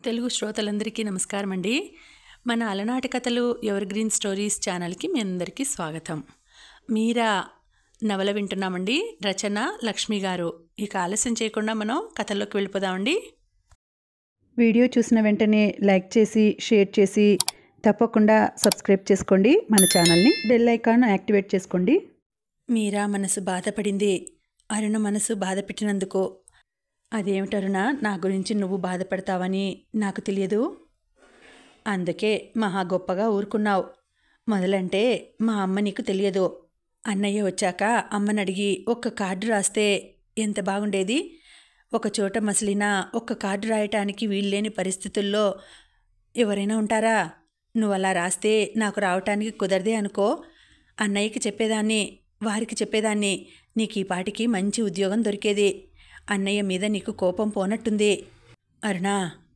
తెలుగు శ్రోతలందరికీ నమస్కారం అండి. మన అలనాటి కథలు ఎవర్ గ్రీన్ స్టోరీస్ ఛానల్కి మీ అందరికీ స్వాగతం. మీరా నవల వింటున్నామండి. రచన లక్ష్మి గారు. ఇక ఆలస్యం చేయకుండా మనం కథల్లోకి వెళ్ళిపోదామండి. వీడియో చూసిన వెంటనే లైక్ చేసి షేర్ చేసి తప్పకుండా సబ్స్క్రైబ్ చేసుకోండి. మన ఛానల్ని బెల్ ఐకాన్ యాక్టివేట్ చేసుకోండి. మీరా మనసు బాధపడింది. అరుణ మనసు బాధ పెట్టినందుకు. అదేమిటరుణ, నా గురించి నువ్వు బాధపడతావని నాకు తెలియదు. అందుకే మహా గొప్పగా ఊరుకున్నావు. మొదలంటే మా అమ్మ నీకు తెలియదు. అన్నయ్య వచ్చాక అమ్మని అడిగి ఒక్క కార్డు రాస్తే ఎంత బాగుండేది. ఒక చోట మసిలినా ఒక్క కార్డు రాయటానికి వీల్లేని పరిస్థితుల్లో ఎవరైనా ఉంటారా? నువ్వు అలా రాస్తే నాకు రావటానికి కుదరదే అనుకో. అన్నయ్యకి చెప్పేదాన్ని, వారికి చెప్పేదాన్ని. నీకు ఈ పాటికి మంచి ఉద్యోగం దొరికేది. అన్నయ్య మీద నీకు కోపం పోనట్టుంది. అరుణ,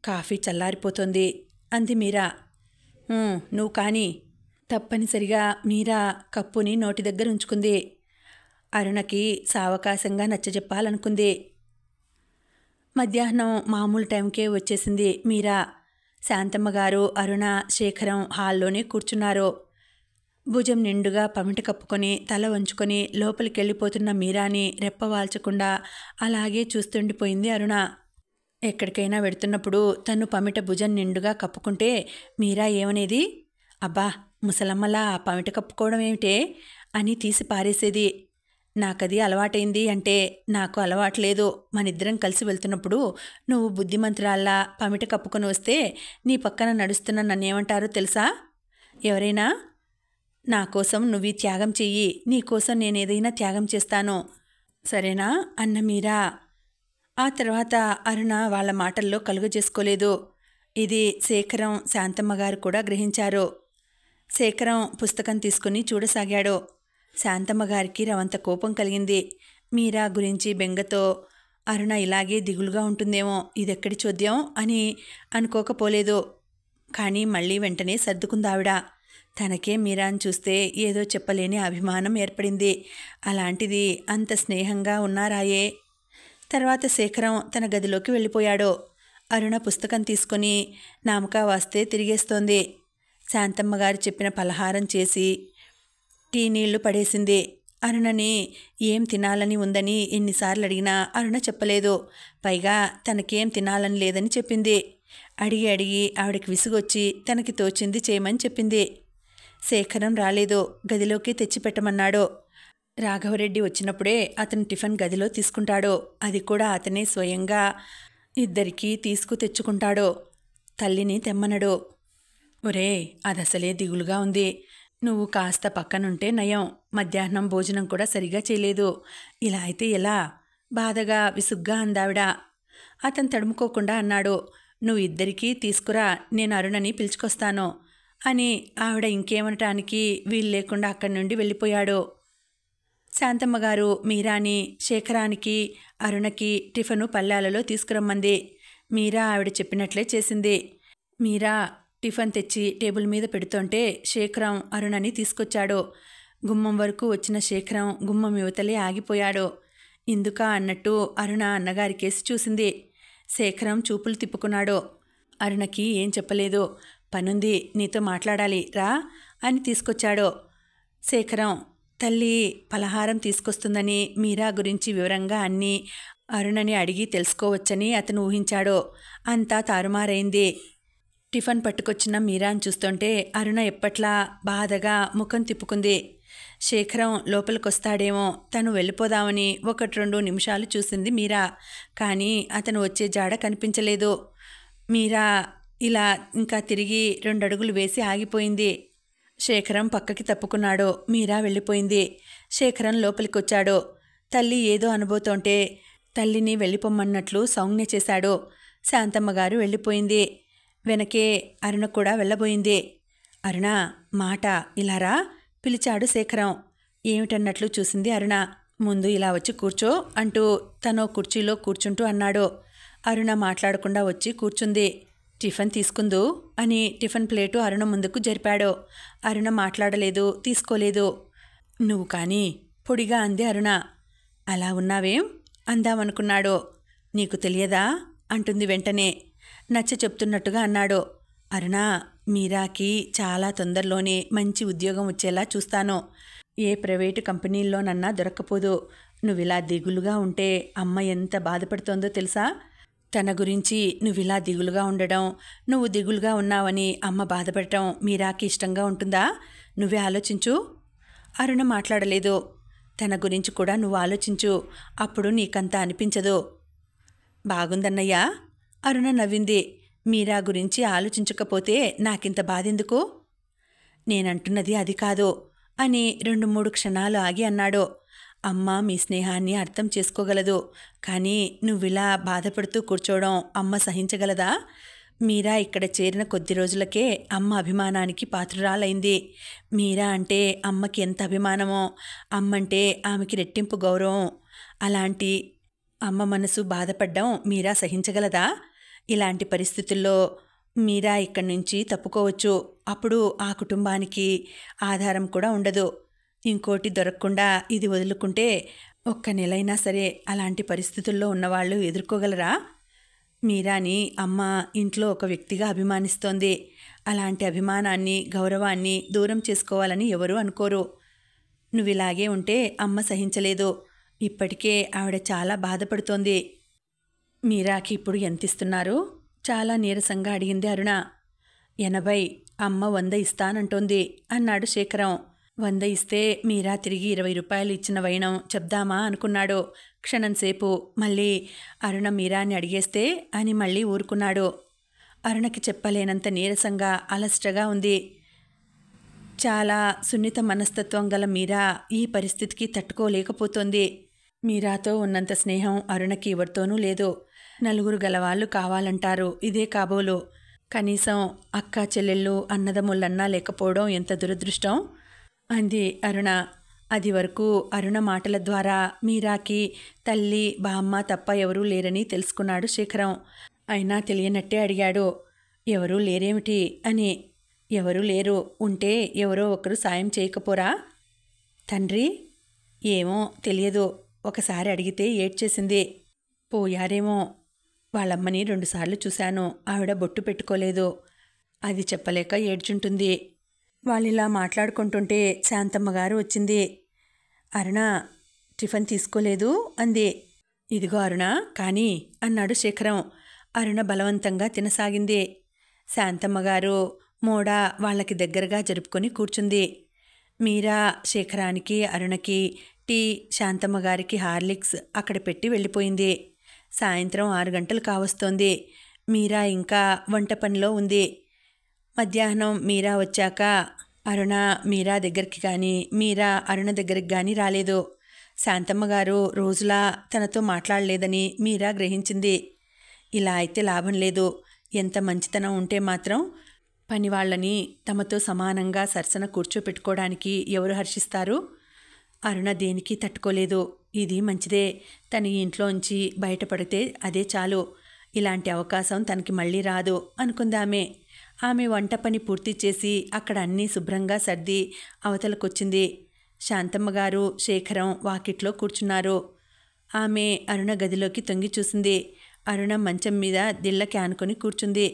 కాఫీ చల్లారిపోతుంది అంది మీరా. నువ్వు కానీ. తప్పనిసరిగా మీరా కప్పుని నోటి దగ్గర ఉంచుకుంది. అరుణకి సావకాశంగా నచ్చజెప్పాలనుకుంది. మధ్యాహ్నం మామూలు టైంకే వచ్చేసింది మీరా. శాంతమ్మ గారు, అరుణ, శేఖరం హాల్లోనే కూర్చున్నారు. భుజం నిండుగా పమిట కప్పుకొని తల వంచుకొని లోపలికెళ్ళిపోతున్న మీరాని రెప్పవాల్చకుండా అలాగే చూస్తుండిపోయింది అరుణ. ఎక్కడికైనా వెడుతున్నప్పుడు తను పమిట భుజం నిండుగా కప్పుకుంటే మీరా ఏమనేది? అబ్బా, ముసలమ్మలా ఆ పమిట కప్పుకోవడం ఏమిటే అని తీసి పారేసేది. నాకది అలవాటైంది అంటే నాకు అలవాట్లేదు. మనిద్దరం కలిసి వెళ్తున్నప్పుడు నువ్వు బుద్ధిమంతురాల్లా పమిట కప్పుకొని వస్తే నీ పక్కన నడుస్తున్న నన్నేమంటారో తెలుసా? ఎవరైనా నా కోసం నువ్వు త్యాగం చెయ్యి, నీకోసం నేనేదైనా త్యాగం చేస్తాను, సరేనా అన్న మీరా. ఆ తర్వాత అరుణ వాళ్ళ మాటల్లో కలుగజేసుకోలేదు. ఇది శేఖరం, శాంతమ్మ గారు కూడా గ్రహించారు. శేఖరం పుస్తకం తీసుకుని చూడసాగాడు. శాంతమ్మ గారికి రవంత కోపం కలిగింది. మీరా గురించి బెంగతో అరుణ ఇలాగే దిగులుగా ఉంటుందేమో, ఇదెక్కడి చోద్యం అని అనుకోకపోలేదు. కానీ మళ్ళీ వెంటనే సర్దుకుందావిడ. తనకే మీరాని చూస్తే ఏదో చెప్పలేని అభిమానం ఏర్పడింది. అలాంటిది అంత స్నేహంగా ఉన్నారాయే. తర్వాత శేఖరం తన గదిలోకి వెళ్ళిపోయాడు. అరుణ పుస్తకం తీసుకొని నామకా వాస్తే తిరిగేస్తోంది. శాంతమ్మ గారు చెప్పిన పలహారం చేసి టీ నీళ్లు పడేసింది. అరుణని ఏం తినాలని ఉందని ఎన్నిసార్లు అడిగినా అరుణ చెప్పలేదు. పైగా తనకేం తినాలని లేదని చెప్పింది. అడిగి ఆవిడకి విసుగొచ్చి తనకి తోచింది చేయమని చెప్పింది. శేఖరం రాలేదు. గదిలోకి తెచ్చిపెట్టమన్నాడు. రాఘవరెడ్డి వచ్చినప్పుడే అతను టిఫిన్ గదిలో తీసుకుంటాడు. అది కూడా అతనే స్వయంగా ఇద్దరికీ తెచ్చుకుంటాడు. తల్లిని తెమ్మనడు. ఒరే, అదసలే దిగులుగా ఉంది. నువ్వు కాస్త పక్కనుంటే నయం. మధ్యాహ్నం భోజనం కూడా సరిగా చేయలేదు. ఇలా అయితే ఎలా? బాధగా విసుగ్గా అందావిడ. అతను తడుముకోకుండా అన్నాడు, నువ్వు ఇద్దరికీ తీసుకురా, నేను అరుణని పిలుచుకొస్తాను అని. ఆవిడ ఇంకేమనటానికి వీలు లేకుండా అక్కడి నుండి వెళ్ళిపోయాడు. శాంతమ్మ గారు మీరాని, శేఖరానికి, అరుణకి టిఫను పళ్ళాలలో తీసుకురమ్మంది. మీరా ఆవిడ చెప్పినట్లే చేసింది. మీరా టిఫన్ తెచ్చి టేబుల్ మీద పెడుతుంటే శేఖరం అరుణని తీసుకొచ్చాడు. గుమ్మం వరకు వచ్చిన శేఖరం గుమ్మం యువతలే ఆగిపోయాడు. ఇందుకా అన్నట్టు అరుణ అన్నగారికేసి చూసింది. శేఖరం చూపులు తిప్పుకున్నాడు. అరుణకి ఏం చెప్పలేదు. పనుంది, నీతో మాట్లాడాలి, రా అని తీసుకొచ్చాడు. శేఖరం తల్లి పలహారం తీసుకొస్తుందని, మీరా గురించి వివరంగా అన్నీ అరుణని అడిగి తెలుసుకోవచ్చని అతను ఊహించాడు. అంతా తారుమారైంది. టిఫిన్ పట్టుకొచ్చిన మీరాని చూస్తుంటే అరుణ ఎప్పట్లా బాధగా ముఖం తిప్పుకుంది. శేఖరం లోపలికొస్తాడేమో తను వెళ్ళిపోదామని 1-2 నిమిషాలు చూసింది మీరా. కానీ అతను వచ్చే జాడ కనిపించలేదు. మీరా ఇలా ఇంకా తిరిగి 2 అడుగులు వేసి ఆగిపోయింది. శేఖరం పక్కకి తప్పుకున్నాడు. మీరా వెళ్ళిపోయింది. శేఖరం లోపలికొచ్చాడు. తల్లి ఏదో అనబోతోంటే తల్లిని వెళ్ళిపోమ్మన్నట్లు సౌజ్ఞ చేశాడు. శాంతమ్మ గారు వెళ్ళిపోయింది. వెనకే అరుణ కూడా వెళ్ళబోయింది. అరుణ, మాట ఇలారా పిలిచాడు శేఖరం. ఏమిటన్నట్లు చూసింది అరుణ. ముందు ఇలా వచ్చి కూర్చో అంటూ తను కుర్చీలో కూర్చుంటూ అన్నాడు. అరుణ మాట్లాడకుండా వచ్చి కూర్చుంది. టిఫిన్ తీసుకుందు అని టిఫిన్ ప్లేటు అరుణ ముందుకు జరిపాడు. అరుణ మాట్లాడలేదు, తీసుకోలేదు. నువ్వు కానీ పొడిగా అంది అరుణ. అలా ఉన్నావేం అందామనుకున్నాడు. నీకు తెలియదా అంటుంది వెంటనే. నచ్చ చెప్తున్నట్టుగా అన్నాడు. అరుణ, మీరాకి చాలా తొందరలోనే మంచి ఉద్యోగం వచ్చేలా చూస్తాను. ఏ ప్రైవేటు కంపెనీల్లోనన్నా దొరక్కపోదు. నువ్విలా దిగులుగా ఉంటే అమ్మ ఎంత బాధపడుతోందో తెలుసా? తన గురించి నువ్విలా దిగులుగా ఉండడం, నువ్వు దిగులుగా ఉన్నావని అమ్మ బాధపడటం మీరాకి ఇష్టంగా ఉంటుందా? నువ్వే ఆలోచించు. అరుణ మాట్లాడలేదు. తన గురించి కూడా నువ్వు ఆలోచించు, అప్పుడు నీకంత అనిపించదు. బాగుందన్నయ్యా. అరుణ నవ్వింది. మీరా గురించి ఆలోచించకపోతే నాకింత బాధెందుకు? నేనంటున్నది అది కాదు అని 2-3 క్షణాలు ఆగి అన్నాడు. అమ్మ మీ స్నేహాన్ని అర్థం చేసుకోగలదు, కానీ నువ్విలా బాధపడుతూ కూర్చోవడం అమ్మ సహించగలదా? మీరా ఇక్కడ చేరిన కొద్ది రోజులకే అమ్మ అభిమానానికి పాత్రురాలైంది. మీరా అంటే అమ్మకి ఎంత అభిమానమో, అమ్మంటే ఆమెకి రెట్టింపు గౌరవం. అలాంటి అమ్మ మనసు బాధపడ్డం మీరా సహించగలదా? ఇలాంటి పరిస్థితుల్లో మీరా ఇక్కడి నుంచి తప్పుకోవచ్చు. అప్పుడు ఆ కుటుంబానికి ఆధారం కూడా ఉండదు. ఇంకోటి దొరకకుండా ఇది వదులుకుంటే ఒక్క నెలైనా సరే అలాంటి పరిస్థితుల్లో ఉన్నవాళ్ళు ఎదుర్కోగలరా? మీరాని అమ్మ ఇంట్లో ఒక వ్యక్తిగా అభిమానిస్తోంది. అలాంటి అభిమానాన్ని, గౌరవాన్ని దూరం చేసుకోవాలని ఎవరూ అనుకోరు. నువ్విలాగే ఉంటే అమ్మ సహించలేదు. ఇప్పటికే ఆవిడ చాలా బాధపడుతోంది. మీరాకి ఇప్పుడు ఎంతిస్తున్నారు? చాలా నీరసంగా అడిగింది అరుణ. 80. అమ్మ 100 ఇస్తానంటోంది అన్నాడు శేఖరం. 100 ఇస్తే మీరా తిరిగి 20 రూపాయలు ఇచ్చిన వైనం చెప్దామా అనుకున్నాడు క్షణంసేపు. మళ్ళీ అరుణ మీరాని అడిగేస్తే అని మళ్ళీ ఊరుకున్నాడు. అరుణకి చెప్పలేనంత నీరసంగా, అలసటగా ఉంది. చాలా సున్నిత మనస్తత్వం గల మీరా ఈ పరిస్థితికి తట్టుకోలేకపోతోంది. మీరాతో ఉన్నంత స్నేహం అరుణకి ఎవరితోనూ లేదు. నలుగురు గలవాళ్ళు కావాలంటారు, ఇదే కాబోలు. కనీసం అక్క చెల్లెళ్ళు అన్నదమ్ముళ్ళన్నా లేకపోవడం ఎంత దురదృష్టం అంది అరుణ. అది వరకు అరుణ మాటల ద్వారా మీరాకి తల్లి, బామ్మ తప్ప ఎవరూ లేరని తెలుసుకున్నాడు శేఖరం. అయినా తెలియనట్టే అడిగాడు, ఎవరూ లేరేమిటి అని. ఎవరూ లేరు, ఉంటే ఎవరో ఒకరు సాయం చేయకపోరా? తండ్రి? ఏమో తెలియదు. ఒకసారి అడిగితే ఏడ్చేసింది. పోయారేమో. వాళ్ళమ్మని 2 సార్లు చూశాను. ఆవిడ బొట్టు పెట్టుకోలేదు. అది చెప్పలేక ఏడ్చుంటుంది. వాళ్ళిలా మాట్లాడుకుంటుంటే శాంతమ్మగారు వచ్చింది. అరుణ టిఫిన్ తీసుకోలేదు అంది. ఇదిగో అరుణ కానీ అన్నాడు శేఖరం. అరుణ బలవంతంగా తినసాగింది. శాంతమ్మగారు మోడ వాళ్ళకి దగ్గరగా జరుపుకొని కూర్చుంది. మీరా శేఖరానికి, అరుణకి టీ, శాంతమ్మగారికి హార్లిక్స్ అక్కడ పెట్టి వెళ్ళిపోయింది. సాయంత్రం 6 గంటలు కావస్తోంది. మీరా ఇంకా వంట పనిలో ఉంది. మధ్యాహ్నం మీరా వచ్చాక అరుణ మీరా దగ్గరికి కానీ, మీరా అరుణ దగ్గరికి కానీ రాలేదు. శాంతమ్మగారు రోజులా తనతో మాట్లాడలేదని మీరా గ్రహించింది. ఇలా అయితే లాభం లేదు. ఎంత మంచితనం ఉంటే మాత్రం పనివాళ్ళని తమతో సమానంగా సరసన కూర్చోపెట్టుకోవడానికి ఎవరు హర్షిస్తారు? అరుణ దేనికి తట్టుకోలేదు. ఇది మంచిదే, తన ఇంట్లోంచి బయటపడితే అదే చాలు. ఇలాంటి అవకాశం తనకి మళ్ళీ రాదు అనుకుందామే. ఆమె వంట పని పూర్తి చేసి అక్కడ అన్నీ శుభ్రంగా సర్ది అవతలకొచ్చింది. శాంతమ్మగారు, శేఖరం వాకిట్లో కూర్చున్నారు. ఆమె అరుణ గదిలోకి తొంగి చూసింది. అరుణ మంచం మీద దిళ్ళకి ఆనుకొని కూర్చుంది.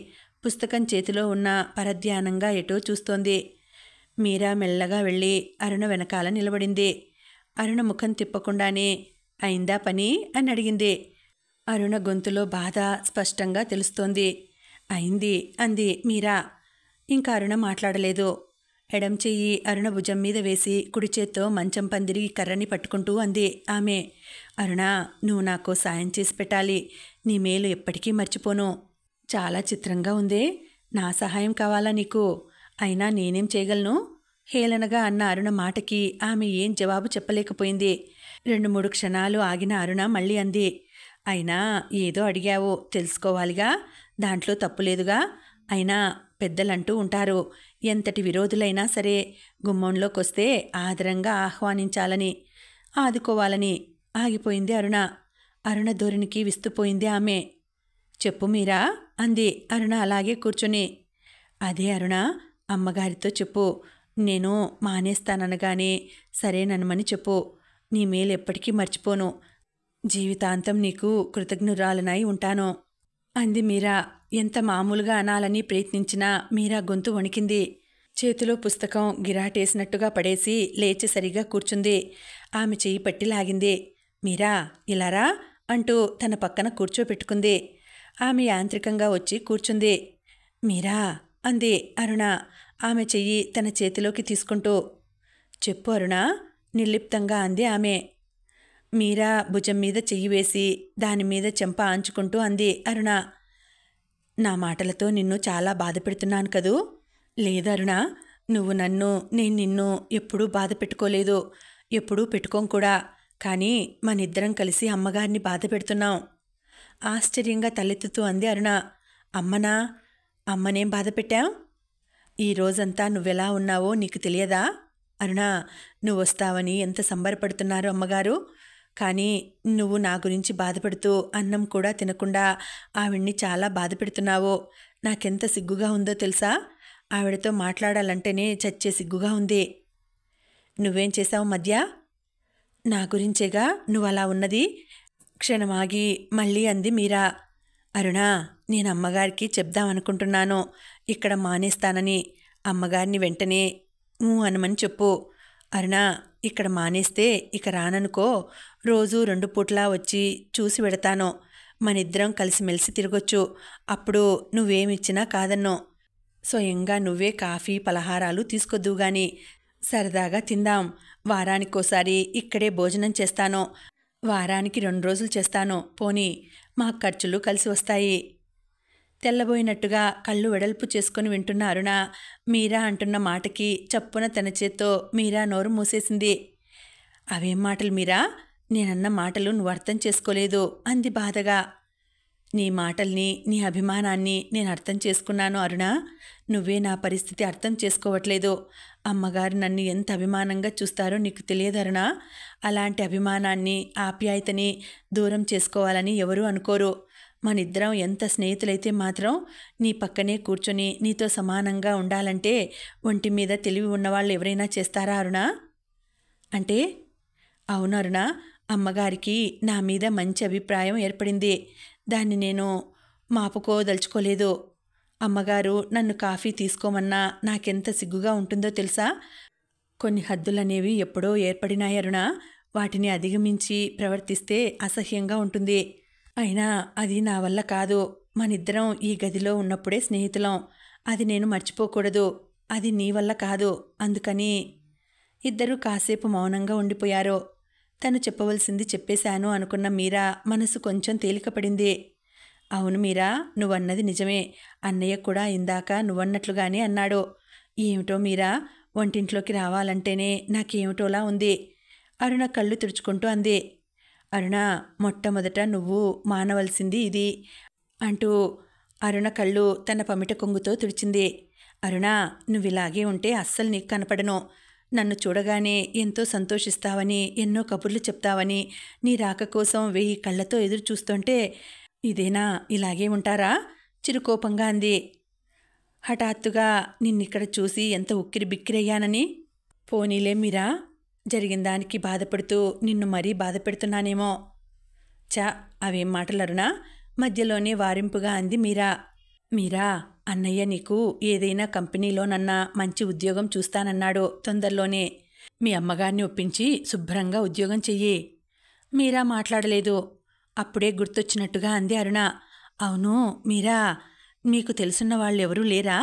పుస్తకం చేతిలో ఉన్న పరధ్యానంగా ఎటో చూస్తోంది. మీరా మెల్లగా వెళ్ళి అరుణ వెనకాల నిలబడింది. అరుణ ముఖం తిప్పకుండానే అయిందా పని అని అడిగింది. అరుణ గొంతులో బాధ స్పష్టంగా తెలుస్తోంది. అయింది అంది మీరా. ఇంకా అరుణ మాట్లాడలేదు. ఎడం చెయ్యి అరుణ భుజం మీద వేసి కుడి చేత్తో మంచం పందిరి కర్రని పట్టుకుంటూ అంది ఆమె. అరుణ, నువ్వు నాకు సాయం చేసి పెట్టాలి. నీ మేలు ఎప్పటికీ మర్చిపోను. చాలా చిత్రంగా ఉందే. నా సహాయం కావాలా నీకు? అయినా నేనేం చేయగలను? హేళనగా అన్న అరుణ మాటకి ఆమె ఏం జవాబు చెప్పలేకపోయింది. 2-3 క్షణాలు ఆగిన అరుణ మళ్ళీ అంది. అయినా ఏదో అడిగావు, తెలుసుకోవాలిగా. దాంట్లో తప్పులేదుగా. అయినా పెద్దలంటూ ఉంటారు, ఎంతటి విరోధులైనా సరే గుమ్మంలోకొస్తే ఆదరంగా ఆహ్వానించాలని, ఆదుకోవాలని. ఆగిపోయింది అరుణ. అరుణ ధోరణికి విస్తుపోయింది ఆమె. చెప్పు మీరా అంది అరుణ అలాగే కూర్చుని. అదే అరుణ, అమ్మగారితో చెప్పు. నేను మానేస్తాననగానే సరేననమని చెప్పు. నీ మేలు ఎప్పటికీ మర్చిపోను. జీవితాంతం నీకు కృతజ్ఞురాలనై ఉంటాను. అంది మీరా. ఎంత మామూలుగా అనాలని ప్రయత్నించినా మీరా గొంతు వణికింది. చేతిలో పుస్తకం గిరాటేసినట్టుగా పడేసి లేచి సరిగా కూర్చుంది. ఆమె చెయ్యి పట్టి లాగింది. మీరా, ఇలారా అంటూ తన పక్కన కూర్చోపెట్టుకుంది. ఆమె యాంత్రికంగా వచ్చి కూర్చుంది. మీరా అంది అరుణ ఆమె చెయ్యి తన చేతిలోకి తీసుకుంటూ. చెప్పు అరుణ, నిర్లిప్తంగా అంది ఆమె. మీరా భుజం మీద చెయ్యి వేసి దానిమీద చెంప ఆంచుకుంటూ అంది అరుణ. నా మాటలతో నిన్ను చాలా బాధ పెడుతున్నాను కదూ? లేదు అరుణ, నువ్వు నన్ను, నేను నిన్ను ఎప్పుడూ బాధ పెట్టుకోలేదు, ఎప్పుడూ పెట్టుకోం కూడా. కానీ మనిద్దరం కలిసి అమ్మగారిని బాధ పెడుతున్నాం. ఆశ్చర్యంగా తలెత్తుతూ అంది అరుణ. అమ్మనా? అమ్మనేం బాధ పెట్టాం? ఈ రోజంతా నువ్వెలా ఉన్నావో నీకు తెలియదా? అరుణ, నువ్వు వస్తావని ఎంత సంబరపడుతున్నారు అమ్మగారు. కానీ నువ్వు నా గురించి బాధపడుతూ అన్నం కూడా తినకుండా ఆవిడ్ని చాలా బాధ పెడుతున్నావు. నాకెంత సిగ్గుగా ఉందో తెలుసా? ఆవిడతో మాట్లాడాలంటేనే చచ్చే సిగ్గుగా ఉంది. నువ్వేం చేశావు మధ్య? నా గురించేగా నువ్వు అలా ఉన్నది. క్షణమాగి మళ్ళీ అంది మీరా. అరుణ, నేను అమ్మగారికి చెప్దామనుకుంటున్నాను ఇక్కడ మానేస్తానని. అమ్మగారిని వెంటనే అనమని చెప్పు. అరుణ, ఇక్కడ మానేస్తే ఇక రాననుకో, రోజు 2 పూట్లా వచ్చి చూసి వెడతాను. మనిద్దరం కలిసిమెలిసి తిరగొచ్చు. అప్పుడు నువ్వేమిచ్చినా కాదన్ను. స్వయంగా నువ్వే కాఫీ పలహారాలు తీసుకొద్దువు గాని సరదాగా తిందాం. వారానికోసారి ఇక్కడే భోజనం చేస్తాను. వారానికి 2 రోజులు చేస్తాను. పోనీ మా ఖర్చులు కలిసి వస్తాయి. తెల్లబోయినట్టుగా కళ్ళు వెడల్పు చేసుకుని వింటున్న అరుణ మీరా అంటున్న మాటకి చప్పున తన చేత్తో మీరా నోరు మూసేసింది. అవేం మాటలు మీరా? నేనన్న మాటలు నువ్వు అర్థం చేసుకోలేదు అంది బాధగా. నీ మాటల్ని, నీ అభిమానాన్ని నేను అర్థం చేసుకున్నాను అరుణ. నువ్వే నా పరిస్థితి అర్థం చేసుకోవట్లేదు. అమ్మగారు నన్ను ఎంత అభిమానంగా చూస్తారో నీకు తెలియదు అరుణ. అలాంటి అభిమానాన్ని, ఆప్యాయతని దూరం చేసుకోవాలని ఎవరూ అనుకోరు. మనిద్దరం ఎంత స్నేహితులైతే మాత్రం నీ పక్కనే కూర్చొని నీతో సమానంగా ఉండాలంటే ఒంటి మీద తెలివి ఉన్నవాళ్ళు ఎవరైనా చేస్తారా అరుణ? అంటే? అవును అరుణ, అమ్మగారికి నా మీద మంచి అభిప్రాయం ఏర్పడింది. దాన్ని నేను మాపుకోదలుచుకోలేదు. అమ్మగారు నన్ను కాఫీ తీసుకోమన్నా నాకెంత సిగ్గుగా ఉంటుందో తెలుసా? కొన్ని హద్దులనేవి ఎప్పుడో ఏర్పడినాయి అరుణ. వాటిని అధిగమించి ప్రవర్తిస్తే అసహ్యంగా ఉంటుంది. అయినా అది నా వల్ల కాదు. మనిద్దరం ఈ గదిలో ఉన్నప్పుడే స్నేహితులం. అది నేను మర్చిపోకూడదు. అది నీ వల్ల కాదు. అందుకని. ఇద్దరూ కాసేపు మౌనంగా ఉండిపోయారు. తను చెప్పవలసింది చెప్పేశాను అనుకున్న మీరా మనసు కొంచెం తేలికపడింది. అవును మీరా, నువ్వన్నది నిజమే. అన్నయ్య కూడా ఇందాక నువ్వన్నట్లుగానే అన్నాడు. ఏమిటో మీరా, వంటింట్లోకి రావాలంటేనే నాకేమిటోలా ఉంది. అరుణ కళ్ళు తుడుచుకుంటూ అంది. అరుణ, మొట్టమొదట నువ్వు మానవలసింది ఇది అంటూ అరుణ కళ్ళు తన పమిట కొంగుతో తుడిచింది. అరుణ, నువ్విలాగే ఉంటే అస్సలు నీకు కనపడను. నన్ను చూడగానే ఎంతో సంతోషిస్తావని, ఎన్నో కబుర్లు చెప్తావని, నీ రాక కోసం 1000 కళ్ళతో ఎదురు చూస్తుంటే ఇదేనా, ఇలాగే ఉంటారా? చిరుకోపంగా అంది. హఠాత్తుగా నిన్నిక్కడ చూసి ఎంత ఉక్కిరి బిక్కిరయ్యానని. పోనీలే మీరా, జరిగిన దానికి బాధపడుతూ నిన్ను మరీ బాధ పెడుతున్నానేమో. చా, అవేం మాటలరునా? మధ్యలోనే వారింపుగా అంది మీరా. మీరా, అన్నయ్య నీకు ఏదైనా కంపెనీలోనన్నా మంచి ఉద్యోగం చూస్తానన్నాడు తొందరలోనే. మీ అమ్మగారిని ఒప్పించి శుభ్రంగా ఉద్యోగం చెయ్యి. మీరా మాట్లాడలేదు. అప్పుడే గుర్తొచ్చినట్టుగా అంది అరుణ. అవును మీరా, మీకు తెలుసున్న వాళ్ళెవరూ లేరా?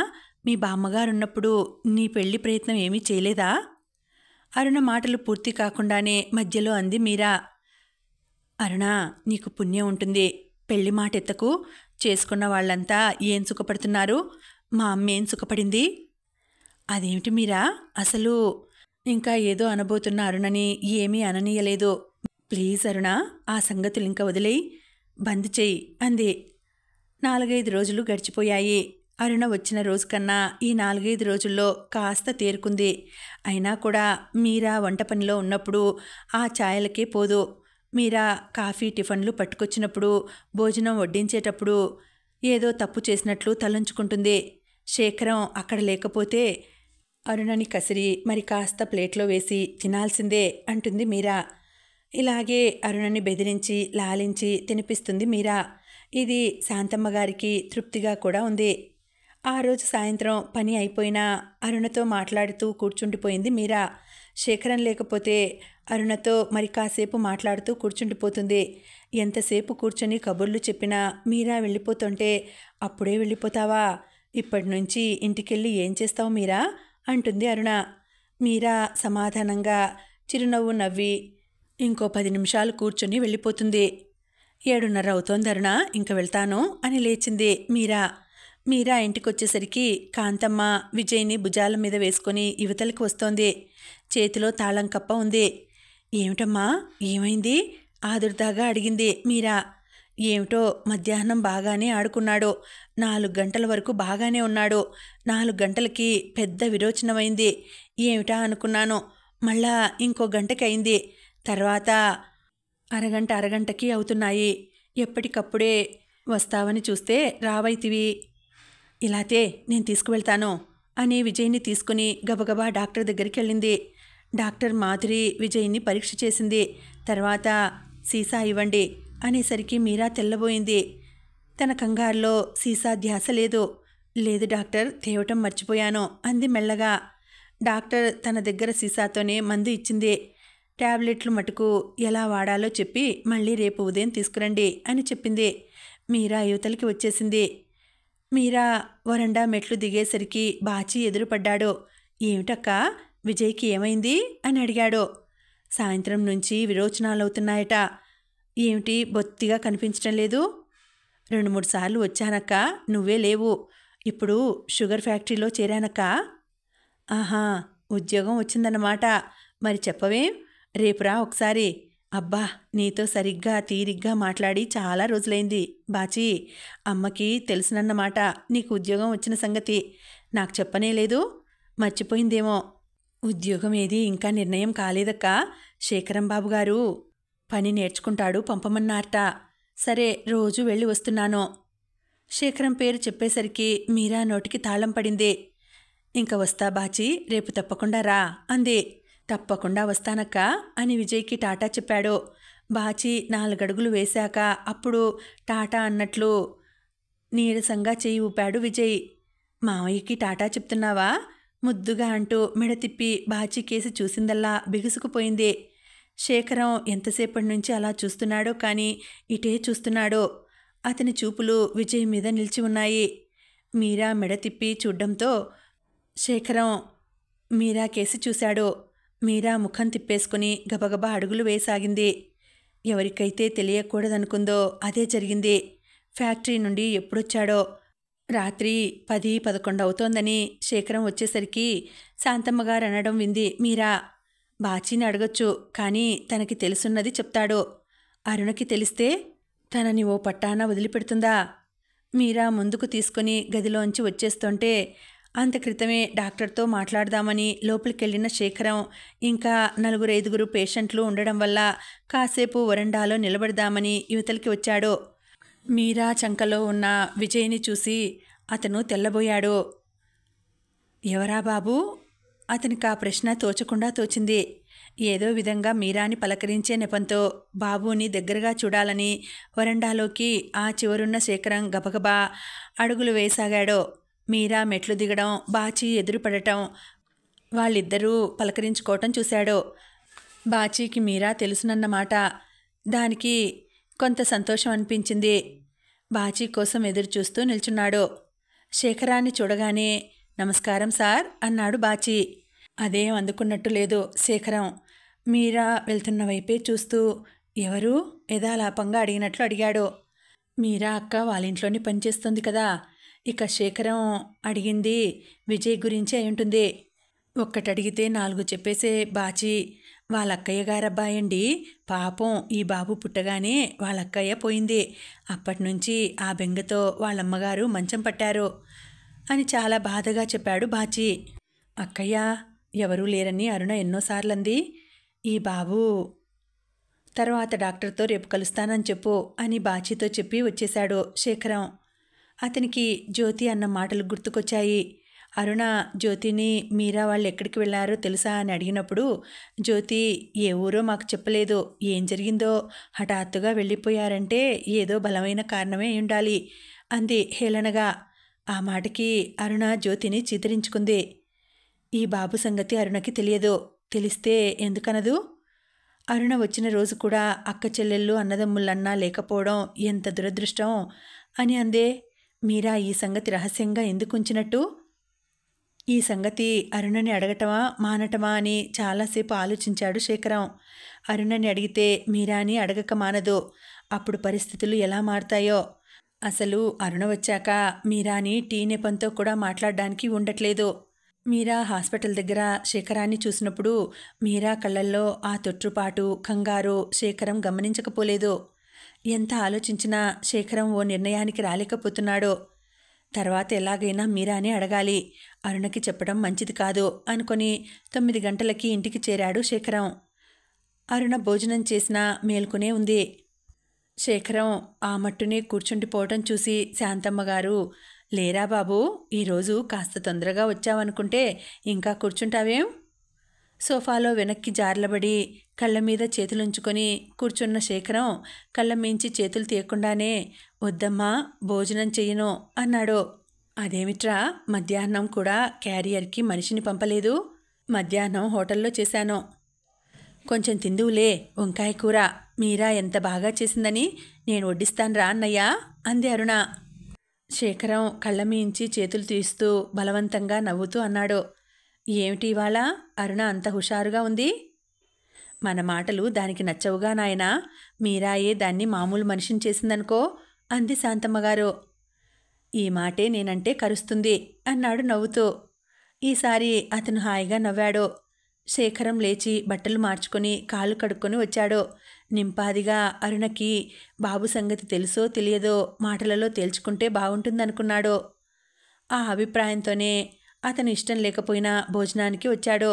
మీ బామ్మగారున్నప్పుడు నీ పెళ్లి ప్రయత్నం ఏమీ చేయలేదా? అరుణ మాటలు పూర్తి కాకుండానే మధ్యలో అంది మీరా. అరుణ, నీకు పుణ్యం ఉంటుంది. పెళ్లి మాట ఎత్తకు. చేసుకున్న వాళ్ళంతా ఏం సుఖపడుతున్నారు? మా అమ్మ ఏం సుఖపడింది? అదేమిటి మీరా అసలు? ఇంకా ఏదో అనబోతున్న అరుణని ఏమీ అననీయలేదు. ప్లీజ్ అరుణ, ఆ సంగతులు ఇంకా వదిలేయి, బంద్ చెయ్యి అంది. 4-5 రోజులు గడిచిపోయాయి. అరుణ వచ్చిన రోజు కన్నా ఈ 4-5 రోజుల్లో కాస్త తేరుకుంది. అయినా కూడా మీరా వంట పనిలో ఉన్నప్పుడు ఆ ఛాయలకే పోదు. మీరా కాఫీ టిఫన్లు పట్టుకొచ్చినప్పుడు, భోజనం వడ్డించేటప్పుడు ఏదో తప్పు చేసినట్లు తలంచుకుంటుంది. శేఖరం అక్కడ లేకపోతే అరుణని కసిరి మరి కాస్త ప్లేట్లో వేసి తినాల్సిందే అంటుంది మీరా. ఇలాగే అరుణని బెదిరించి లాలించి తినిపిస్తుంది మీరా. ఇది శాంతమ్మ గారికి తృప్తిగా కూడా ఉంది. ఆ రోజు సాయంత్రం పని అయిపోయినా అరుణతో మాట్లాడుతూ కూర్చుండిపోయింది మీరా. శేఖరం లేకపోతే అరుణతో మరి కాసేపు మాట్లాడుతూ కూర్చుండిపోతుంది. ఎంతసేపు కూర్చొని కబుర్లు చెప్పినా మీరా వెళ్ళిపోతుంటే, అప్పుడే వెళ్ళిపోతావా, ఇప్పటి నుంచి ఇంటికెళ్ళి ఏం చేస్తావు మీరా అంటుంది అరుణ. మీరా సమాధానంగా చిరునవ్వు నవ్వి ఇంకో 10 నిమిషాలు కూర్చొని వెళ్ళిపోతుంది. 7:30 అవుతోంది అరుణ, ఇంక వెళ్తాను అని లేచింది మీరా. మీరా ఇంటికొచ్చేసరికి కాంతమ్మ విజయ్ని భుజాల మీద వేసుకొని యువతలకు వస్తోంది. చేతిలో తాళం కప్ప ఉంది. ఏమిటమ్మా, ఏమైంది ఆదుర్దాగా అడిగింది మీరా. ఏమిటో మధ్యాహ్నం బాగానే ఆడుకున్నాడు, 4 గంటల వరకు బాగానే ఉన్నాడు. 4 గంటలకి పెద్ద విరోచనమైంది. ఏమిటా అనుకున్నాను. మళ్ళా ఇంకో గంటకి అయింది. తర్వాత అరగంటకి అవుతున్నాయి. ఎప్పటికప్పుడే వస్తావని చూస్తే రావైతివి. ఇలాతే నేను తీసుకువెళ్తాను అని విజయ్ని తీసుకుని గబగబా డాక్టర్ దగ్గరికి వెళ్ళింది. డాక్టర్ మాధురి విజయ్ని పరీక్ష చేసింది. తర్వాత సీసా ఇవ్వండి అనేసరికి మీరా తెల్లబోయింది. తన కంగారులో సీసా ధ్యాస లేదు. లేదు డాక్టర్, తేవటం మర్చిపోయాను అంది మెల్లగా. డాక్టర్ తన దగ్గర సీసాతోనే మందు ఇచ్చింది. టాబ్లెట్లు మటుకు ఎలా వాడాలో చెప్పి మళ్ళీ రేపు ఉదయం తీసుకురండి అని చెప్పింది. మీరా యువతలకి వచ్చేసింది. మీరా వరండా మెట్లు దిగేసరికి బాచి ఎదురుపడ్డాడు. ఏమిటక్కా, విజయ్కి ఏమైంది అని అడిగాడు. సాయంత్రం నుంచి విరోచనాలవుతున్నాయట. ఏమిటి బొత్తిగా కనిపించటం లేదు? 2-3 సార్లు వచ్చానక్క, నువ్వే లేవు. ఇప్పుడు షుగర్ ఫ్యాక్టరీలో చేరానక్క. ఆహా, ఉద్యోగం వచ్చిందన్నమాట. మరి చెప్పవేం, రేపురా ఒకసారి. అబ్బా, నీతో సరిగ్గా తీరిగ్గా మాట్లాడి చాలా రోజులైంది బాచి. అమ్మకి తెలుసునన్నమాట నీకు ఉద్యోగం వచ్చిన సంగతి. నాకు చెప్పనే లేదు, మర్చిపోయిందేమో. ఉద్యోగం ఏది ఇంకా నిర్ణయం కాలేదక్క. శేఖరం బాబు గారు పని నేర్చుకుంటాడు, పంపమన్నారట. సరే, రోజు వెళ్ళి వస్తున్నాను. శేఖరం పేరు చెప్పేసరికి మీరా నోటికి తాళం పడింది. ఇంక వస్తా బాచి, రేపు తప్పకుండా రా అంది. తప్పకుండా వస్తానక్క అని విజయ్కి టాటా చెప్పాడు. బాచి 4 అడుగులు వేశాక అప్పుడు టాటా అన్నట్లు నీరసంగా చేయి ఊపాడు విజయ్. మావయ్యకి టాటా చెప్తున్నావా ముద్దుగా అంటూ మెడ తిప్పి బాచి కేసి చూసిందల్లా బిగుసుకుపోయింది. శేఖరం ఎంతసేపటి నుంచి అలా చూస్తున్నాడో కానీ ఇటే చూస్తున్నాడో. అతని చూపులు విజయ్ మీద నిలిచి ఉన్నాయి. మీరా మెడ తిప్పి చూడ్డంతో శేఖరం మీరా కేసి చూశాడు. మీరా ముఖం తిప్పేసుకుని గబగబా అడుగులు వేసాగింది. ఎవరికైతే తెలియకూడదనుకుందో అదే జరిగింది. ఫ్యాక్టరీ నుండి ఎప్పుడొచ్చాడో రాత్రి 10-11 అవుతోందని శేఖరం వచ్చేసరికి శాంతమ్మగారు అనడం వింది మీరా. బాచీని అడగొచ్చు, కానీ తనకి తెలుసున్నది చెప్తాడు. అరుణకి తెలిస్తే తనని ఓ పట్టాన వదిలిపెడుతుందా? మీరా ముందుకు తీసుకుని గదిలోంచి వచ్చేస్తుంటే అంత క్రితమే డాక్టర్తో మాట్లాడదామని లోపలికెళ్ళిన శేఖరం ఇంకా 4-5 పేషెంట్లు ఉండడం వల్ల కాసేపు వరండాలో నిలబడదామని యువతలకి వచ్చాడు. మీరా చంకలో ఉన్న విజయ్ని చూసి అతను తెల్లబోయాడు. ఎవరా బాబు? అతనికి ఆ ప్రశ్న తోచకుండా తోచింది. ఏదో విధంగా మీరాని పలకరించే నెపంతో బాబుని దగ్గరగా చూడాలని వరండాలోకి ఆ చివరున్న శేఖరం గబగబా అడుగులు వేసాగాడు. మీరా మెట్లు దిగడం, బాచి ఎదురుపడటం, వాళ్ళిద్దరూ పలకరించుకోవటం చూశాడు. బాచీకి మీరా తెలుసునన్నమాట. దానికి కొంత సంతోషం అనిపించింది. బాచీ కోసం ఎదురుచూస్తూ నిల్చున్నాడు. శేఖరాన్ని చూడగానే నమస్కారం సార్ అన్నాడు బాచీ. అదేం అందుకున్నట్టు లేదు శేఖరం. మీరా వెళ్తున్న వైపే చూస్తూ ఎవరు యథాలాపంగా అడిగినట్లు అడిగాడు. మీరా అక్క వాళ్ళింట్లోనే పనిచేస్తుంది కదా. ఇక శేఖరం అడిగింది విజయ్ గురించి అయి ఉంటుంది. ఒక్కటడిగితే 4 చెప్పేసే బాచి. వాళ్ళక్కయ్య గారబ్బాయండి. పాపం ఈ బాబు పుట్టగానే వాళ్ళక్కయ్య పోయింది. అప్పటినుంచి ఆ బెంగతో వాళ్ళమ్మగారు మంచం పట్టారు అని చాలా బాధగా చెప్పాడు బాచి. అక్కయ్య ఎవరూ లేరని అరుణ ఎన్నోసార్లంది. ఈ బాబు తర్వాత డాక్టర్తో రేపు కలుస్తానని చెప్పు అని బాచీతో చెప్పి వచ్చేశాడు శేఖరం. అతనికి జ్యోతి అన్న మాటలు గుర్తుకొచ్చాయి. అరుణ జ్యోతిని మీరా వాళ్ళు ఎక్కడికి వెళ్ళారో తెలుసా అని అడిగినప్పుడు జ్యోతి ఏ ఊరో మాకు చెప్పలేదు, ఏం జరిగిందో హఠాత్తుగా వెళ్ళిపోయారంటే ఏదో బలమైన కారణమే అయి ఉండాలి అంది హేళనగా. ఆ మాటకి అరుణ జ్యోతిని చిత్రించుకుంది. ఈ బాబు సంగతి అరుణకి తెలియదు, తెలిస్తే ఎందుకనదు? అరుణ వచ్చిన రోజు కూడా అక్క చెల్లెళ్ళు అన్నదమ్ములన్నా లేకపోవడం ఎంత దురదృష్టం అని అందే. మీరా ఈ సంగతి రహస్యంగా ఎందుకు ఉంచినట్టు? ఈ సంగతి అరుణని అడగటమా మానటమా అని చాలాసేపు ఆలోచించాడు శేఖరం. అరుణని అడిగితే మీరాని అడగక మానదు. అప్పుడు పరిస్థితులు ఎలా మారుతాయో. అసలు అరుణ వచ్చాక మీరాని టీ నెపంతో కూడా మాట్లాడడానికి ఉండట్లేదు. మీరా హాస్పిటల్ దగ్గర శేఖరాన్ని చూసినప్పుడు మీరా కళ్ళల్లో ఆ తొట్రుపాటు కంగారు శేఖరం గమనించకపోలేదు. ఎంత ఆలోచించినా శేఖరం ఓ నిర్ణయానికి రాలేకపోతున్నాడు. తర్వాత ఎలాగైనా మీరాని అడగాలి, అరుణకి చెప్పడం మంచిది కాదు అనుకొని 9 గంటలకి ఇంటికి చేరాడు శేఖరం. అరుణ భోజనం చేసినా మేల్కొనే ఉంది. శేఖరం ఆ మట్టునే కూర్చుండిపోవటం చూసి శాంతమ్మగారు, లేరా బాబు, ఈరోజు కాస్త తొందరగా వచ్చావనుకుంటే ఇంకా కూర్చుంటావేం? సోఫాలో వెనక్కి జార్లబడి కళ్ళ మీద చేతులుంచుకొని కూర్చున్న శేఖరం కళ్ళమీంచి చేతులు తీయకుండానే, వద్దమ్మా భోజనం చెయ్యను అన్నాడు. అదేమిట్రా, మధ్యాహ్నం కూడా క్యారియర్కి మనిషిని పంపలేదు? మధ్యాహ్నం హోటల్లో చేశాను. కొంచెం తిందువులే, వంకాయ కూర మీరా ఎంత బాగా చేసిందని నేను వడ్డిస్తాన్రా అన్నయ్యా అంది అరుణ. శేఖరం కళ్ళమీంచి చేతులు తీస్తూ బలవంతంగా నవ్వుతూ అన్నాడు, ఏమిటి ఇవాళ అరుణ అంత హుషారుగా ఉంది? మన మాటలు దానికి నచ్చవుగా నాయనా, మీరాయే దాన్ని మామూలు మనిషిని చేసిందనుకో అంది శాంతమ్మగారు. ఈ మాటే నేనంటే కరుస్తుంది అన్నాడు నవ్వుతూ. ఈసారి అతను హాయిగా నవ్వాడు. శేఖరం లేచి బట్టలు మార్చుకొని కాళ్ళు కడుక్కొని వచ్చాడు. నింపాదిగా అరుణకి బాబు సంగతి తెలుసో తెలియదో మాటలలో తేల్చుకుంటే బాగుంటుందనుకున్నాడు. ఆ అభిప్రాయంతోనే అతను ఇష్టం లేకపోయినా భోజనానికి వచ్చాడు.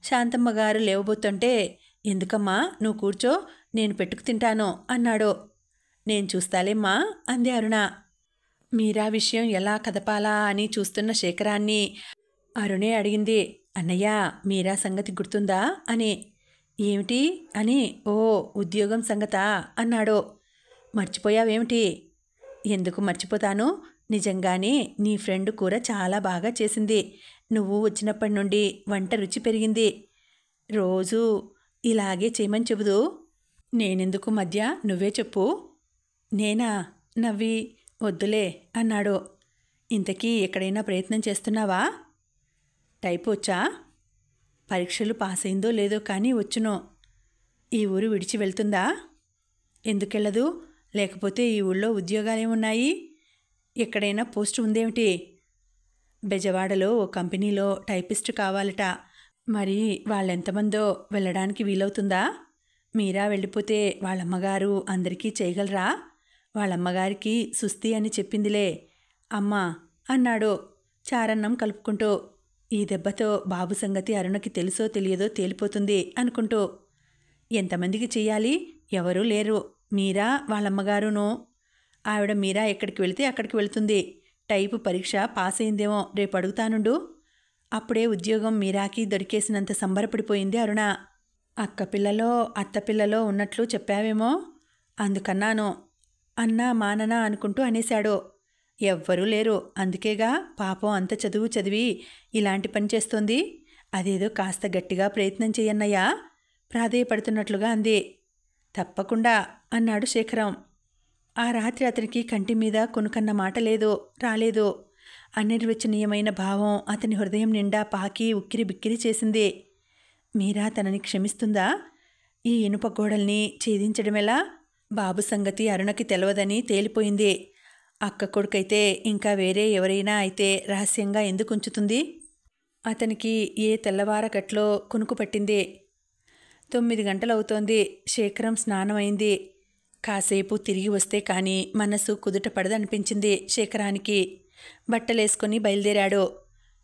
శాంతమ్మగారు లేవబోతుంటే, ఎందుకమ్మా నువ్వు కూర్చో, నేను పెట్టుకు తింటాను అన్నాడు. నేను చూస్తాలేమ్మా అంది అరుణ. మీరా విషయం ఎలా కదపాలా అని చూస్తున్న శేఖరాన్ని అరుణే అడిగింది, అన్నయ్య మీరా సంగతి గుర్తుందా అని. ఏమిటి అని, ఓ ఉద్యోగం సంగతా అన్నాడు. మర్చిపోయావేమిటి? ఎందుకు మర్చిపోతాను, నిజంగానే నీ ఫ్రెండ్ కూర చాలా బాగా చేసింది. నువ్వు వచ్చినప్పటి నుండి వంట రుచి పెరిగింది. రోజు ఇలాగే చేయమని చెబుదు. నేనెందుకు మధ్య, నువ్వే చెప్పు. నేనా నవ్వి వద్దులే అన్నాడు. ఇంతకీ ఎక్కడైనా ప్రయత్నం చేస్తున్నావా? టైపు వచ్చా? పరీక్షలు పాస్ అయిందో లేదో కానీ వచ్చును. ఈ ఊరు విడిచి వెళ్తుందా? ఎందుకెళ్ళదు? లేకపోతే ఈ ఊళ్ళో ఉద్యోగాలేమున్నాయి? ఎక్కడైనా పోస్టు ఉందేమిటి? బెజవాడలో ఓ కంపెనీలో టైపిస్ట్ కావాలట. మరి వాళ్ళెంతమందో, వెళ్ళడానికి వీలవుతుందా? మీరా వెళ్ళిపోతే వాళ్ళమ్మగారు అందరికీ చేయగలరా? వాళ్ళమ్మగారికి సుస్థి అని చెప్పిందిలే అమ్మా అన్నాడు చారన్నం కలుపుకుంటూ. ఈ దెబ్బతో బాబు సంగతి అరుణకి తెలుసో తెలియదో తేలిపోతుంది అనుకుంటూ. ఎంతమందికి చెయ్యాలి? ఎవరూ లేరు, మీరా వాళ్ళమ్మగారును. ఆవిడ మీరా ఎక్కడికి వెళితే అక్కడికి వెళుతుంది. టైపు పరీక్ష పాస్ అయిందేమో, రేపు అడుగుతానుండు. అప్పుడే ఉద్యోగం మీరాకి దొరికేసినంత సంబరపడిపోయింది అరుణ. అక్కపిల్లలో అత్తపిల్లలో ఉన్నట్లు చెప్పావేమో, అందుకన్నాను. అన్నా మాననా అనుకుంటూ అనేశాడు. ఎవ్వరూ లేరు, అందుకేగా పాపం అంత చదువు చదివి ఇలాంటి పని చేస్తోంది. అదేదో కాస్త గట్టిగా ప్రయత్నం చెయ్యన్నయ్యా ప్రాధేయపడుతున్నట్లుగా అంది. తప్పకుండా అన్నాడు శేఖరం. ఆ రాత్రి అతనికి కంటి మీద కొనుకన్న మాట లేదు, రాలేదు. అనిర్వచనీయమైన భావం అతని హృదయం నిండా పాకి ఉక్కిరి బిక్కిరి చేసింది. మీరా తనని క్షమిస్తుందా? ఈ ఇనుప గోడల్ని ఛేదించడమెలా? బాబు సంగతి అరుణకి తెలవదని తేలిపోయింది. అక్క కొడుకైతే ఇంకా వేరే ఎవరైనా అయితే రహస్యంగా ఎందుకు ఉంచుతుంది? అతనికి ఏ తెల్లవారగట్లో కునుకు పట్టింది. 9 గంటలవుతోంది. శేఖరం స్నానమైంది. కాసేపు తిరిగి వస్తే కానీ మనసు కుదుట పడదనిపించింది శేఖరానికి. బట్టలేసుకొని బయలుదేరాడు.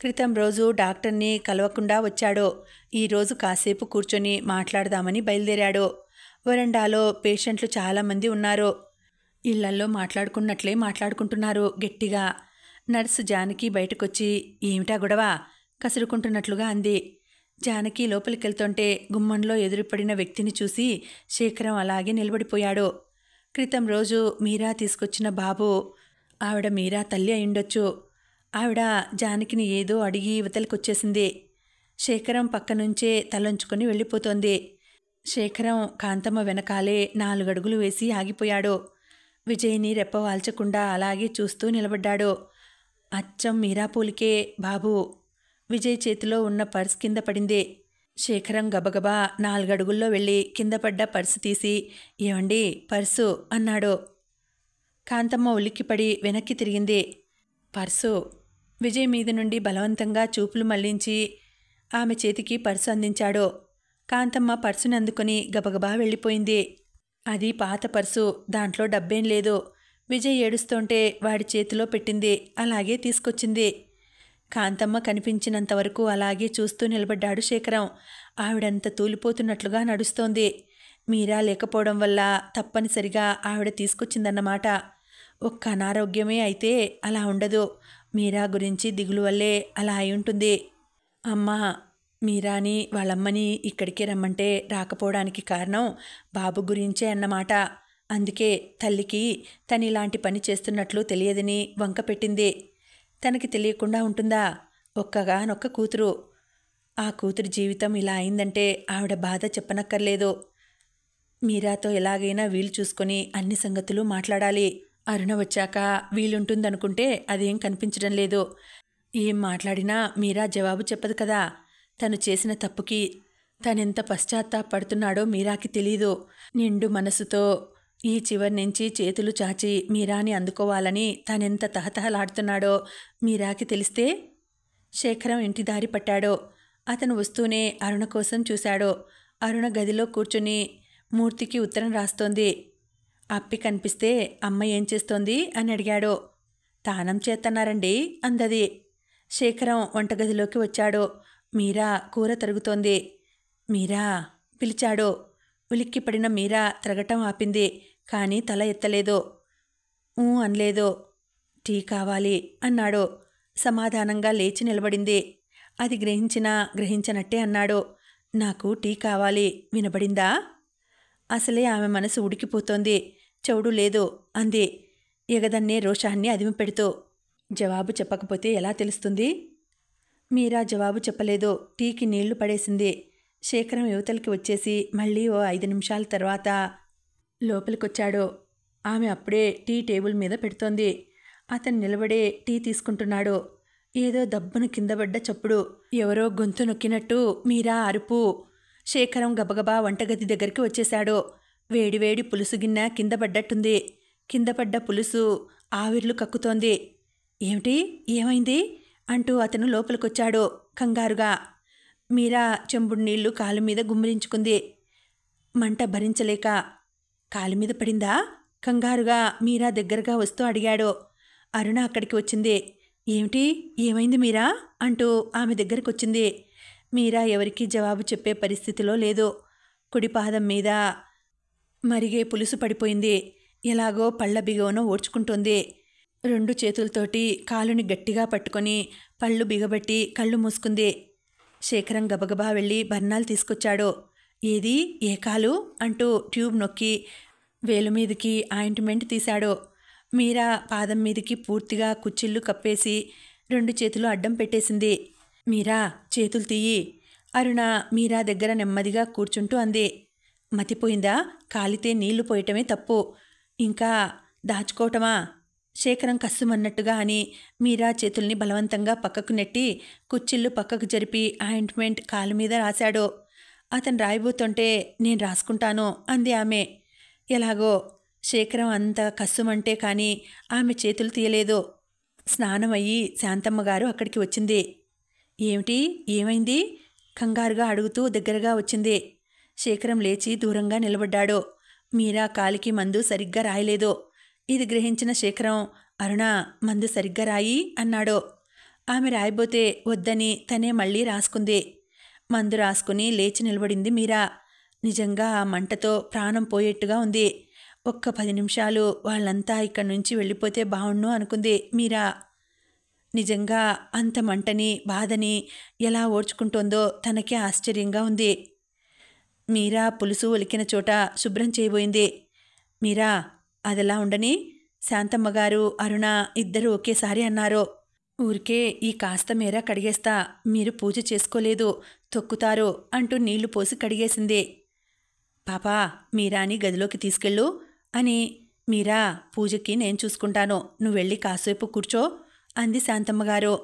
క్రితం రోజు డాక్టర్ని కలవకుండా వచ్చాడు. ఈరోజు కాసేపు కూర్చొని మాట్లాడదామని బయలుదేరాడు. వరండాలో పేషెంట్లు చాలామంది ఉన్నారు. ఇళ్లల్లో మాట్లాడుకున్నట్లే మాట్లాడుకుంటున్నారు గట్టిగా. నర్సు జానకి బయటకొచ్చి ఏమిటా గొడవ కసురుకుంటున్నట్లుగా అంది. జానకి లోపలికెళ్తుంటే గుమ్మంలో ఎదురుపడిన వ్యక్తిని చూసి శేఖరం అలాగే నిలబడిపోయాడు. క్రితం రోజు మీరా తీసుకొచ్చిన బాబు. ఆవిడ మీరా తల్లి అయిండొచ్చు. ఆవిడ జానకిని ఏదో అడిగి ఇవతలికొచ్చేసింది. శేఖరం పక్కనుంచే తలంచుకొని వెళ్ళిపోతోంది. శేఖరం కాంతమ్మ వెనకాలే 4 అడుగులు వేసి ఆగిపోయాడు. విజయ్ని రెప్పవాల్చకుండా అలాగే చూస్తూ నిలబడ్డాడు. అచ్చం మీరాపూలికే బాబు. విజయ్ చేతిలో ఉన్న పర్స్ కింద పడింది. శేఖరం గబగబా 4 అడుగుల్లో వెళ్ళి కింద పడ్డ పర్సు తీసి ఏమండి పర్సు అన్నాడు. కాంతమ్మ ఉలిక్కిపడి వెనక్కి తిరిగింది. పర్సు. విజయ్ మీద నుండి బలవంతంగా చూపులు మళ్లించి ఆమె చేతికి పర్సు అందించాడు. కాంతమ్మ పర్సుని అందుకుని గబగబా వెళ్ళిపోయింది. అది పాత పర్సు, దాంట్లో డబ్బేం లేదు. విజయ్ ఏడుస్తుంటే వాడి చేతిలో పెట్టింది, అలాగే తీసుకొచ్చింది. కాంతమ్మ కనిపించినంతవరకు అలాగే చూస్తూ నిలబడ్డాడు శేఖరం. ఆవిడంత తూలిపోతున్నట్లుగా నడుస్తోంది. మీరా లేకపోవడం వల్ల తప్పనిసరిగా ఆవిడ తీసుకొచ్చిందన్నమాట. ఒక్క అనారోగ్యమే అయితే అలా ఉండదు. మీరా గురించి దిగులు వల్లే అలా అయి ఉంటుంది. అమ్మా, మీరాని వాళ్ళమ్మని ఇక్కడికి రమ్మంటే రాకపోవడానికి కారణం బాబు గురించే అన్నమాట. అందుకే తల్లికి తను ఇలాంటి పని చేస్తున్నట్లు తెలియదని వంక పెట్టింది. తనకి తెలియకుండా ఉంటుందా? ఒక్కగానొక్క కూతురు. ఆ కూతురి జీవితం ఇలా అయిందంటే ఆవిడ బాధ చెప్పనక్కర్లేదు. మీరాతో ఎలాగైనా వీలు చూసుకొని అన్ని సంగతులు మాట్లాడాలి. అరుణ వచ్చాక వీలుంటుందనుకుంటే అదేం కనిపించడం లేదు. ఏం మాట్లాడినా మీరా జవాబు చెప్పదు కదా. తను చేసిన తప్పుకి తనెంత పశ్చాత్తాపడుతున్నాడో మీరాకి తెలీదు. నిండు మనసుతో ఈ చివరి నుంచి చేతులు చాచి మీరాని అందుకోవాలని తానెంత తహతహలాడుతున్నాడో మీరాకి తెలిస్తే. శేఖరం ఇంటి దారి పట్టాడు. అతను వస్తూనే అరుణ కోసం చూశాడు. అరుణ గదిలో కూర్చుని మూర్తికి ఉత్తరం రాస్తోంది. అప్పి కనిపిస్తే అమ్మ ఏం చేస్తోంది అని అడిగాడు. తానం చేస్తున్నారండి అందది. శేఖరం వంటగదిలోకి వచ్చాడు. మీరా కూర తరుగుతోంది. మీరా పిలిచాడు. ఉలిక్కిపడిన మీరా త్రగటం ఆపింది. కానీ తల ఎత్తలేదు. అనలేదు. టీ కావాలి అన్నాడు. సమాధానంగా లేచి నిలబడింది. అది గ్రహించనట్టే అన్నాడు. నాకు టీ కావాలి. వినబడిందా? అసలే ఆమె మనసు ఉడికిపోతోంది. చెవుడు లేదు అంది ఎగదన్నే రోషాన్ని అదిమిపెడుతూ. జవాబు చెప్పకపోతే ఎలా తెలుస్తుంది? మీరా జవాబు చెప్పలేదు. టీకి నీళ్లు పడేసింది. శేఖరం యువతలకి వచ్చేసి మళ్ళీ ఓ 5 నిమిషాల తర్వాత లోపలికొచ్చాడు. ఆమె అప్పుడే టీ టేబుల్ మీద పెడుతోంది. అతను నిలబడే టీ తీసుకుంటున్నాడు. ఏదో దబ్బున కిందపడ్డ చప్పుడు. ఎవరో గొంతు నొక్కినట్టు మీరా అరుపు. శేఖరం గబగబా వంటగది దగ్గరికి వచ్చేశాడు. వేడివేడి పులుసు గిన్నె కింద పడ్డట్టుంది. కింద పడ్డ పులుసు ఆవిర్లు కక్కుతోంది. ఏమిటి? ఏమైంది? అంటూ అతను లోపలికొచ్చాడు కంగారుగా. మీరా చెంబుడు నీళ్లు కాలు మీద గుమ్మరించుకుంది. మంట భరించలేక. కాలుమీద పడిందా? కంగారుగా మీరా దగ్గరగా వస్తూ అడిగాడు. అరుణ అక్కడికి వచ్చింది. ఏమిటి? ఏమైంది మీరా? అంటూ ఆమె దగ్గరకొచ్చింది. మీరా ఎవరికీ జవాబు చెప్పే పరిస్థితిలో లేదు. కుడిపాదం మీద మరిగే పులుసు పడిపోయింది. ఎలాగో పళ్ళ బిగవన ఓడ్చుకుంటోంది. 2 చేతులతోటి కాలుని గట్టిగా పట్టుకొని పళ్ళు బిగబట్టి కళ్ళు మూసుకుంది. శేఖరం గబగబా వెళ్ళి బర్నాలు తీసుకొచ్చాడు. ఏది? ఏ కాలు? అంటూ ట్యూబ్ నొక్కి వేలుమీదికి ఆయింట్మెంట్ తీశాడు. మీరా పాదం మీదికి పూర్తిగా కుచ్చిళ్ళు కప్పేసి 2 చేతులు అడ్డం పెట్టేసింది. మీరా చేతులు తీయి. అరుణ మీరా దగ్గర నెమ్మదిగా కూర్చుంటూ అంది. మతిపోయిందా? కాలితే నీళ్లు పోయటమే తప్పు, ఇంకా దాచుకోవటమా? శేఖరం కస్సుమన్నట్టుగా అని మీరా చేతుల్ని బలవంతంగా పక్కకు నెట్టి కుచ్చిళ్ళు పక్కకు జరిపి ఆయింట్మెంట్ కాలు మీద రాశాడు. అతను రాయబోతుంటే నేను రాసుకుంటాను అంది ఆమె. ఎలాగో శేఖరం అంత కస్సుమంటే కానీ ఆమె చేతులు తీయలేదు. స్నానమయ్యి శాంతమ్మగారు అక్కడికి వచ్చింది. ఏమిటి? ఏమైంది? కంగారుగా అడుగుతూ దగ్గరగా వచ్చింది. శేఖరం లేచి దూరంగా నిలబడ్డాడు. మీరా కాలికి మందు సరిగ్గా రాయలేదు. ఇది గ్రహించిన శేఖరం, అరుణ మందు సరిగ్గా రాయి అన్నాడు. ఆమె రాయబోతే వద్దని తనే మళ్ళీ రాసుకుంది. మందు రాసుకుని లేచి నిలబడింది మీరా. నిజంగా ఆ మంటతో ప్రాణం పోయేట్టుగా ఉంది. ఒక్క 10 నిమిషాలు వాళ్ళంతా ఇక్కడి నుంచి వెళ్ళిపోతే బావుణ్ణు అనుకుంది మీరా. నిజంగా అంత మంటని బాధని ఎలా ఓర్చుకుంటోందో తనకే ఆశ్చర్యంగా ఉంది. మీరా పులుసు ఒలికిన చోట శుభ్రం చేయబోయింది. మీరా అదెలా ఉండని శాంతమ్మగారు అరుణ ఇద్దరూ ఒకేసారి అన్నారు. ఊరికే ఈ కాస్త మేర కడిగేస్తా, మీరు పూజ చేసుకోలేదు, తొక్కుతారు అంటూ నీళ్లు పోసి కడిగేసింది. పాపా మీరాని గదిలోకి తీసుకెళ్ళు అని, మీరా పూజకి నేను చూసుకుంటాను, నువ్వు వెళ్ళి కాసేపు కూర్చో అంది శాంతమ్మగారు.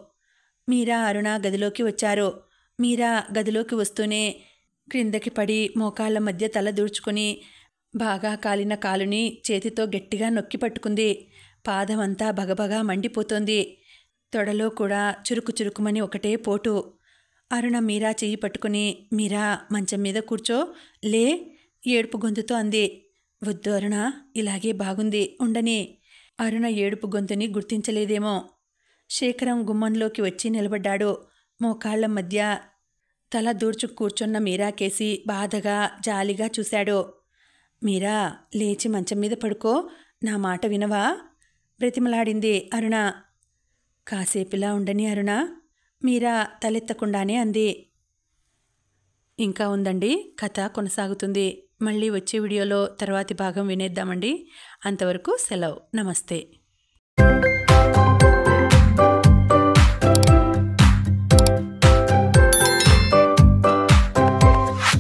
మీరా అరుణ గదిలోకి వచ్చారు. మీరా గదిలోకి వస్తూనే క్రిందకి పడి మోకాళ్ల మధ్య తల దూర్చుకుని బాగా కాలిన కాలుని చేతితో గట్టిగా నొక్కి పట్టుకుంది. పాదమంతా బగబగా మండిపోతోంది. తొడలో కూడా చురుకు చురుకుమని ఒకటే పోటు. అరుణ మీరా చెయ్యి పట్టుకుని, మీరా మంచం మీద కూర్చో లే ఏడుపు గొంతుతో అంది. వద్దు అరుణ, ఇలాగే బాగుంది, ఉండని. అరుణ ఏడుపు గొంతుని గుర్తించలేదేమో. శేఖరం గుమ్మంలోకి వచ్చి నిలబడ్డాడు. మోకాళ్ల మధ్య తల దూర్చు కూర్చున్న మీరాకేసి బాధగా జాలిగా చూశాడు. మీరా లేచి మంచం మీద పడుకో, నా మాట వినవా బ్రతిమలాడింది అరుణ. కాసేపిలా ఉండని అరుణ, మీరా తలెత్తకుండానే అంది. ఇంకా ఉందండి, కథ కొనసాగుతుంది. మళ్ళీ వచ్చే వీడియోలో తర్వాతి భాగం వినేద్దామండి. అంతవరకు సెలవు. నమస్తే.